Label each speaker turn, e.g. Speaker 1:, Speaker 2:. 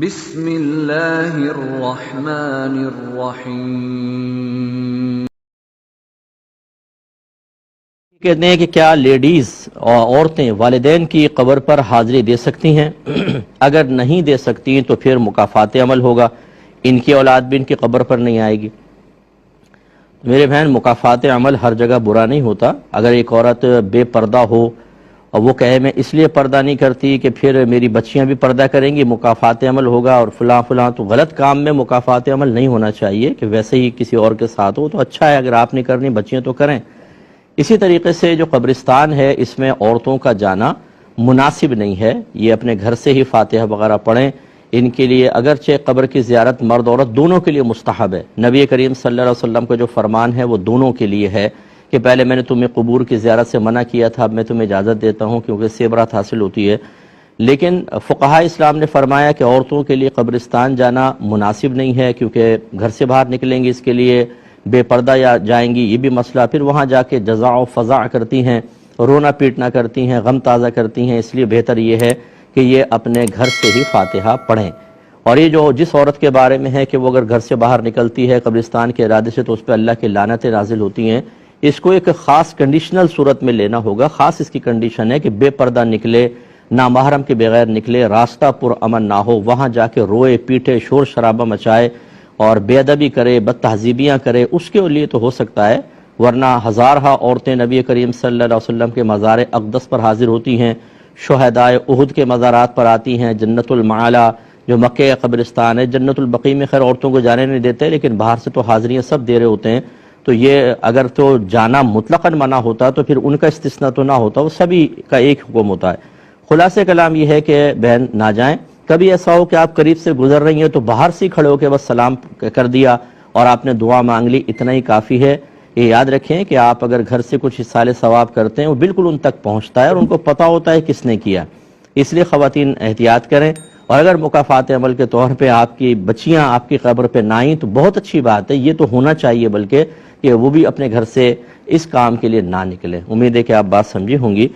Speaker 1: بسم اللہ الرحمن الرحیم۔
Speaker 2: کہتے ہیں کہ کیا لیڈیز اور عورتیں والدین کی قبر پر حاضری دے سکتی ہیں؟ اگر نہیں دے سکتی تو پھر مکافات عمل ہوگا، ان کی اولاد بھی ان کی قبر پر نہیں آئے گی۔ میرے بہن، مکافات عمل ہر جگہ برا نہیں ہوتا۔ اگر ایک عورت بے پردہ ہو اور وہ کہے میں اس لیے پردہ نہیں کرتی کہ پھر میری بچیاں بھی پردہ کریں گی، مکافات عمل ہوگا اور فلاں فلاں، تو غلط کام میں مکافات عمل نہیں ہونا چاہیے کہ ویسے ہی کسی اور کے ساتھ ہو تو اچھا ہے، اگر آپ نہیں کرنی بچیاں تو کریں۔ اسی طریقے سے جو قبرستان ہے اس میں عورتوں کا جانا مناسب نہیں ہے، یہ اپنے گھر سے ہی فاتحہ وغیرہ پڑھیں۔ ان کے لیے اگرچہ قبر کی زیارت مرد عورت دونوں کے لیے مستحب ہے، نبی کریم صلی اللہ علیہ وسلم کا جو فرمان ہے وہ دونوں کے لیے ہے کہ پہلے میں نے تمہیں قبور کی زیارت سے منع کیا تھا، اب میں تمہیں اجازت دیتا ہوں کیونکہ اس سے عبرت حاصل ہوتی ہے۔ لیکن فقہاء اسلام نے فرمایا کہ عورتوں کے لیے قبرستان جانا مناسب نہیں ہے، کیونکہ گھر سے باہر نکلیں گی اس کے لیے بے پردہ یا جائیں گی، یہ بھی مسئلہ، پھر وہاں جا کے جزع و فضع کرتی ہیں، رونا پیٹنا کرتی ہیں، غم تازہ کرتی ہیں، اس لیے بہتر یہ ہے کہ یہ اپنے گھر سے ہی فاتحہ پڑھیں۔ اور یہ جو جس عورت کے بارے میں ہے کہ وہ اگر گھر سے باہر نکلتی ہے قبرستان کے ارادے سے تو اس پہ اللہ کی لعنتیں نازل ہوتی ہیں، اس کو ایک خاص کنڈیشنل صورت میں لینا ہوگا۔ خاص اس کی کنڈیشن ہے کہ بے پردہ نکلے، نامحرم کے بغیر نکلے، راستہ پر امن نہ ہو، وہاں جا کے روئے پیٹے، شور شرابہ مچائے اور بے ادبی کرے، بد تہذیبیاں کرے، اس کے لیے تو ہو سکتا ہے، ورنہ ہزارہ عورتیں نبی کریم صلی اللہ علیہ وسلم کے مزار اقدس پر حاضر ہوتی ہیں، شہدائے احد کے مزارات پر آتی ہیں، جنت المعلا جو مکہ قبرستان ہے، جنت البقیع میں خیر عورتوں کو جانے نہیں دیتے لیکن باہر سے تو حاضریاں سب دے رہے ہوتے ہیں، تو یہ اگر تو جانا مطلقاً منع ہوتا تو پھر ان کا استثناء تو نہ ہوتا، وہ سبھی کا ایک حکم ہوتا ہے۔ خلاصہ کلام یہ ہے کہ بہن نہ جائیں۔ کبھی ایسا ہو کہ آپ قریب سے گزر رہی ہیں تو باہر سے کھڑے ہو کے بس سلام کر دیا اور آپ نے دعا مانگ لی، اتنا ہی کافی ہے۔ یہ یاد رکھیں کہ آپ اگر گھر سے کچھ حصال ثواب کرتے ہیں وہ بالکل ان تک پہنچتا ہے اور ان کو پتہ ہوتا ہے کس نے کیا، اس لیے خواتین احتیاط کریں۔ اور اگر مکافات عمل کے طور پہ آپ کی بچیاں آپ کی قبر پہ نہ آئیں تو بہت اچھی بات ہے، یہ تو ہونا چاہیے بلکہ کہ وہ بھی اپنے گھر سے اس کام کے لیے نہ نکلیں۔ امید ہے کہ آپ بات سمجھی ہوں گی۔